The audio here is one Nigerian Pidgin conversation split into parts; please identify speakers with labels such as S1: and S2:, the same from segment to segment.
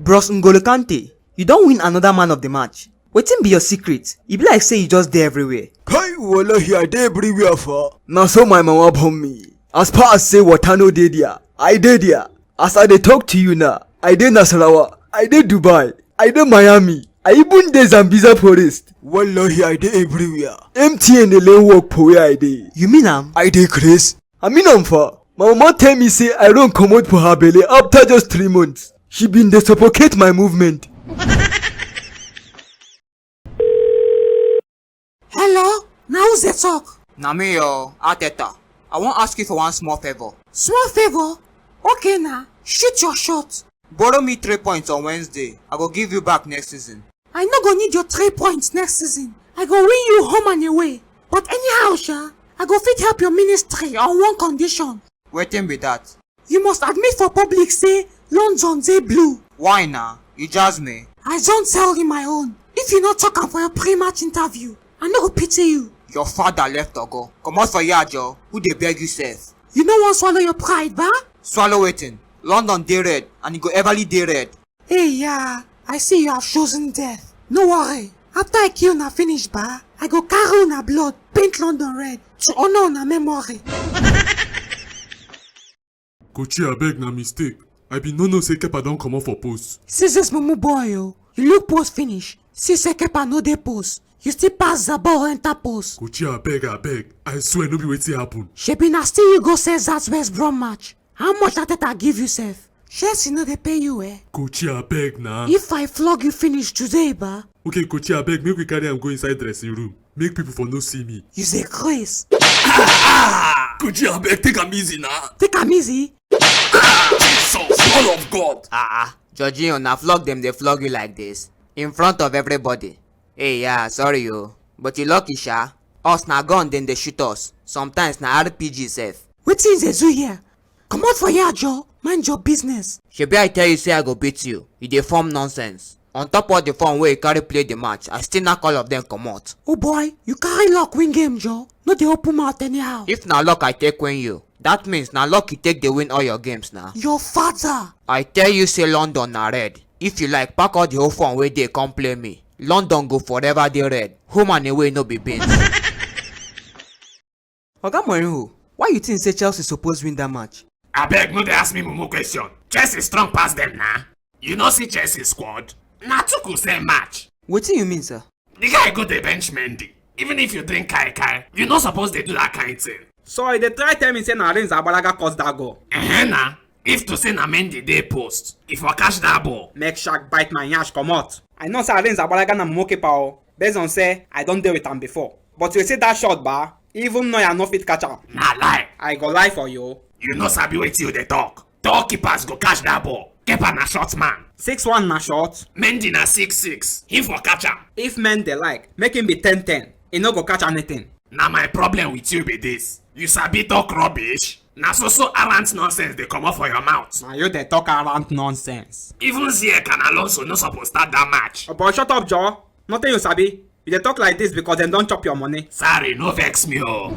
S1: Bros N'Golo Kante, you don't win another man of the match. Wetin be your secret? E be like say you just dey everywhere.
S2: Kai wallahi I dey everywhere for. Na so my mama born me. As far as say water no dey there, I dey there. As I dey talk to you now, I dey Nasarawa, I dey Dubai, I dey Miami, I even dey Zambiza forest. Wallahi I dey everywhere. MTN dey lay work for where I dey.
S1: You mean am?
S2: I dey craze. I mean am for. My mama tell me say I run comot for her belle after just 3 months. She been dey suffocate my movement.
S3: Hello? Na who's dey talk?
S4: Na me yo, Ateta. I wan ask you for one small favor.
S3: Small favor? Okay na, shoot your shot.
S4: Borrow me 3 points on Wednesday. I go give you back next season.
S3: I no go need your 3 points next season. I go win you home and away. But anyhow sha, I go fit help your ministry on one condition.
S4: Wetin be that?
S3: You must admit for public say London dey blue.
S4: Why na? You jazz me.
S3: I don tell you my own. If you no talk am for your pre-match interview, I no go pity you.
S4: Your father left Ogo. Comot for yard yo. Who dey beg you sef?
S3: You no wan swallow your pride ba?
S4: Swallow wetin? London dey red and e go everly dey red.
S3: Hey yeah, I see you have chosen death. No worry, after I kill una finish ba, I go carry una blood paint London red to honor una memory.
S5: Coach abeg na mistake. I bin no know say Kepa don comot for post.
S3: See this mumu boy o, you look post finish, see say Kepa no dey post. You still pass the ball enter post.
S5: Coach abeg. I swear no be wetin happen.
S3: Shebi na still you go sell that West Brom match. How much Ateta give you sef? Chelsea no dey pay you eh?
S5: Coach abeg na.
S3: If I flog you finish today ba.
S5: Okay coach abeg make we carry am go inside dressing room. Make people for no see me.
S3: You say craze.
S5: Coach abeg take am easy na.
S3: Take am easy.
S5: Jesus, son of God.
S4: Jorginho, na flog them, they flog you like this. In front of everybody. Hey, yeah, sorry yo. But you lucky, sha. Us na gun, then they shoot us. Sometimes na RPG sef.
S3: Wetin dey do here? Comot for here, Joe. Mind your business.
S4: Shebi I tell you say I go beat you. You dey form nonsense. On top of the form where you carry play the match, I still knock all of them comot.
S3: Oh boy, you carry luck win game, Joe. No dey open mouth anyhow.
S4: If na luck I take win you, that means na luck you take dey win all your games na.
S3: Your father.
S4: I tell you say London na red. If you like, pack all the whole form wey dey come play me. London go forever dey red. Home and away no be beans.
S1: Oga Mourinho, why you think say Chelsea suppose win that match?
S6: Abeg no dey ask me mumu question. Chelsea strong pass them na. You no see Chelsea squad? Na Tuchel same match.
S1: Wetin you mean, sir?
S6: The guy go dey bench Mendy. Even if you drink kai, you no suppose dey do that kind thing.
S7: So they try tell me say na Rennes Abalaga cause that goal.
S6: Na. If to say na Mendy dey post, if I catch that ball.
S7: Make shark bite my yash comot. I know say Rennes Abalaga na mumu keeper o. Based on say I don deal with am before. But you see that shot ba, even though I no fit catch am.
S6: Na lie.
S7: I go lie for you.
S6: You no sabi wetin you dey talk. Tall keepers go catch that ball. Kepa na short man.
S7: 6-1 na short.
S6: Mendy na 6'6". Him for catch am.
S7: If men dey like, make him be 10-10. He no go catch anything.
S6: Na my problem with you be this. You sabi talk rubbish? Na so arrant nonsense dey comot for your mouth.
S7: Na you dey talk around nonsense.
S6: Even Ziyech and Alonso no suppose start that match.
S7: Oh boy, shut up, Joe. Nothing you sabi. You dey talk like this because dem don chop your money.
S6: Sorry, no vex me o.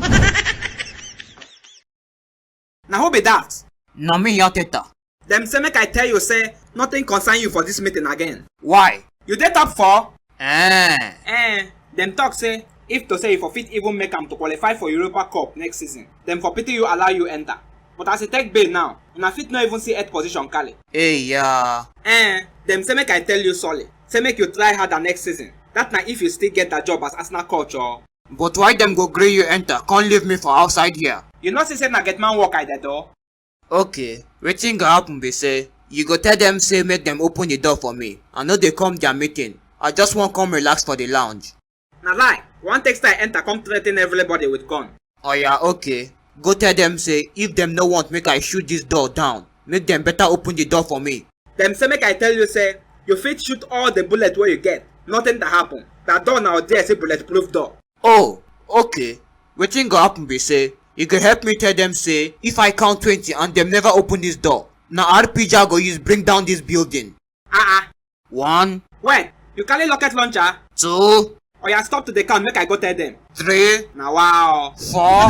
S7: Na who be that?
S4: Na me Ateta.
S7: Dem say make I tell you say nothing concern you for this meeting again.
S4: Why?
S7: You dey top 4?
S4: Eh.
S7: Dem talk say if to say you for fit even make am to qualify for Europa Cup next season, dem for pity you allow you enter. But as e take bail now, una fit no even see 8th position Kali.
S4: Hey, yeah.
S7: Dem say make I tell you sorry. Say make you try harder next season. That na if you still get that job as Arsenal coach or.
S4: But why them go gree you enter? Can't leave me for outside here.
S7: You know say na get man work I dey do.
S4: Okay, wetin go happen be say, you go tell them say make them open the door for me. I know they come their meeting. I just want come relax for the lounge.
S7: Na lie. One textile enter come threaten everybody with gun.
S4: Oh yeah, okay. Go tell them say if them no want make I shoot this door down, make them better open the door for me.
S7: Dem say make I tell you say you fit shoot all the bullet wey you get. Nothing that happen. That door now there say bulletproof door.
S4: Oh, okay. Wetin go happen be say, you go help me tell them say if I count 20 and them never open this door, na RPG I go use bring down this building. 1.
S7: When? You carry rocket launcher?
S4: 2.
S7: Or you stop to the count make I go tell them.
S4: 3.
S7: Now wow.
S4: 4.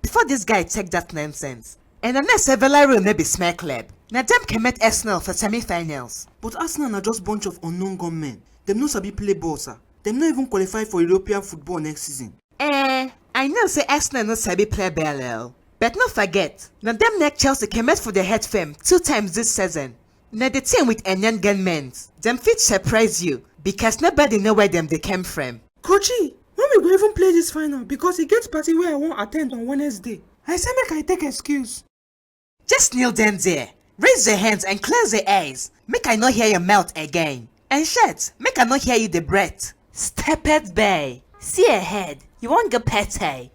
S1: Before this guy check that nonsense. And the next Sevilla room may be smell club. Na dem Kemet Arsenal for semi-finals.
S8: But Arsenal are just bunch of unknown gunmen. Them no sabi play ball, sir. Them no even qualify for European football next season.
S1: I know say Arsenal no sabi play ball. But no forget, na dem neck Chelsea Kemet for the head fame 2 times this season. Na the team with Enyan gunmen. Them fit surprise you because nobody know where them they came from.
S3: Coachy, when we go even play this final because e get party where I won't attend on Wednesday. I say make I take excuse.
S1: Just kneel down there, raise your hands and close your eyes. Make I not hear your mouth again. And shut, make I not hear you the breath. Step it bay. See ahead, you won't go petty.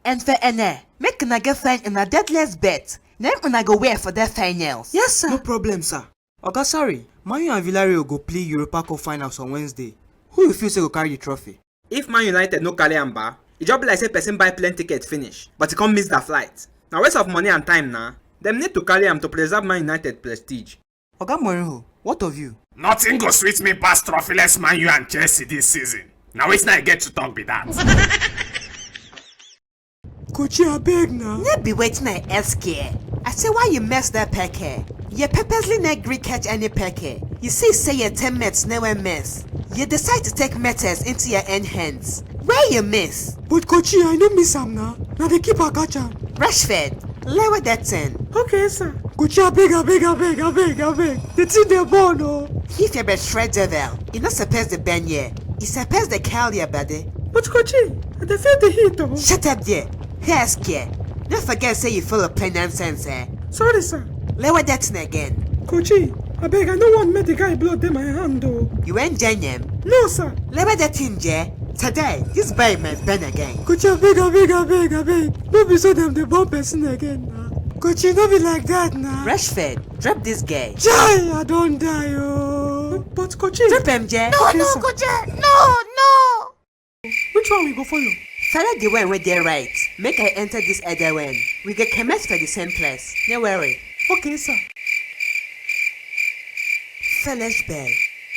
S1: And for Ene, make una go find in a deadless bet. Then una go wear for their finals.
S3: Yes, sir.
S8: No problem, sir. Oga, sorry. Man U and Villarreal go play Europa Cup finals on Wednesday. Who you feel say go carry the trophy?
S7: If Man United no carry am ba, e just be like say person buy plane ticket finish, but e can't miss the flight. Na waste of money and time na. Them need to carry am to preserve Man United prestige.
S8: Oga Mourinho, what of you?
S6: Nothing go sweet me past trophyless Man U and Chelsea this season. Now it's not get to talk be that.
S3: Coachy, I beg now.
S1: No be waiting I ask here. I say why you mess that pecker? You purposely not agree catch any pecker. You see say your 10 mates never miss. You decide to take matters into your own hands. Where you miss?
S3: But Coachy, I no miss am now. Now they keep a catch am.
S1: Rashford, lower that 10.
S3: Okay, sir. Coachy, I beg. The team they born, oh.
S1: If you're a shred devil, you're not supposed to bend here. You're supposed to call your buddy.
S3: But Coachy, I feel the heat, oh.
S1: Shut up there. Ask here. Don't forget say you full of plain nonsense, eh?
S3: Sorry, sir.
S1: Lower that 10 again.
S3: Coachy, I beg, I don't want me the guy blood in my hand, though.
S1: You ain't Janyem.
S3: No, sir.
S1: Lower that 10, Jay. Today, this boy might burn again.
S3: Coachy, I beg. No be so them the bomb person again, now. Coachy, no be like that, now.
S1: Rashford, drop this guy.
S3: Jai, I don't die, oh. But Coachy.
S1: Drop him, Jay.
S3: Okay, sir.
S1: Coachy. No.
S3: Which one we go follow?
S1: Follow the one where they're right. Make I enter this other one. We get chemist for the same place. No worry.
S3: Okay, sir.
S1: Fellas bell.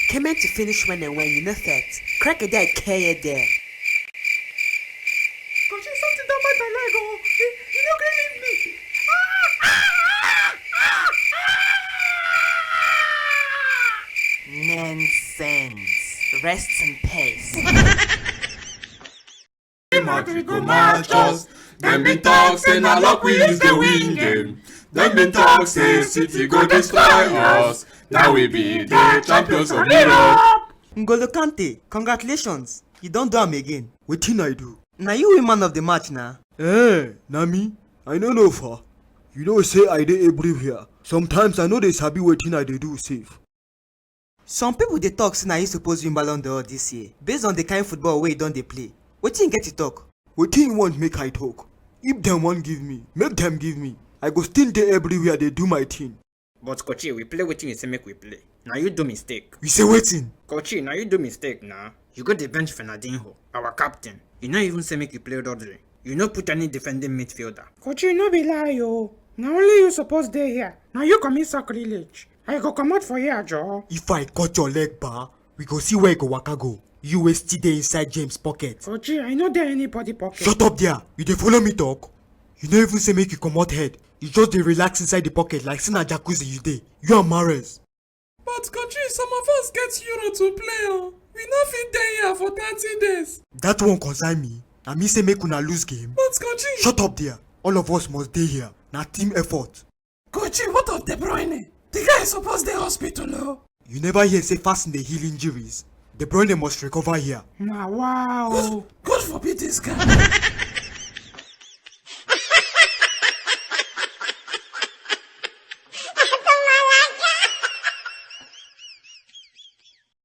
S1: Came in to finish when and when you know that. Crocodile carrier there.
S3: Coachy, something down my leg, oh. You don't leave me.
S1: Nonsense. Rest in peace.
S5: Madrid go match us. Them been talk say na luck we is the win game. Them been talk say City go destroy us. Now we be the champions of Europe.
S8: N'Golo Kante, congratulations. You don't do am again.
S2: Wetin I do?
S8: Now you win man of the match now.
S2: Na me? I no know fa. You know say I dey everywhere. Sometimes I know they sabi wetin I dey do safe.
S8: Some people they talk say na you suppose win Ballon d'Or this year based on the kind football wey you don dey play. Wetin you get to talk?
S2: Wetin you want make I talk? If them wan give me, make them give me. I go still dey everywhere they do my thing.
S7: But Coachy, we play wetin you say make we play. Now you do mistake.
S2: You say wetin?
S7: Coachy, now you do mistake now. You got the bench Fernandinho, our captain. You not even say make you play Rodri. You no put any defending midfielder.
S3: Coachy, no be lie, yo. Now only you suppose dey here. Now you commit sacrilege. I go come out for here, Joe.
S2: If I cut your leg bar, we go see where you go waka go. You will still dey inside James' pocket.
S3: Coachy, I know there anybody pocket.
S2: Shut up there. You dey follow me talk? You no even say make you comot head. You just dey relax inside the pocket like say na jacuzzi you dey. You and Mahrez.
S5: But Coachy, some of us get Euro to play oh. We no fit dey here for 30 days.
S2: That one concern me. Na me say make una lose game.
S5: But Coachy.
S2: Shut up there. All of us must dey here. Na team effort.
S5: Coachy, what of De Bruyne? The guy is supposed to hospital oh.
S2: You never hear say fasting dey heal injuries. De Bruyne must recover here.
S3: Nah, wow.
S5: God forbid this guy.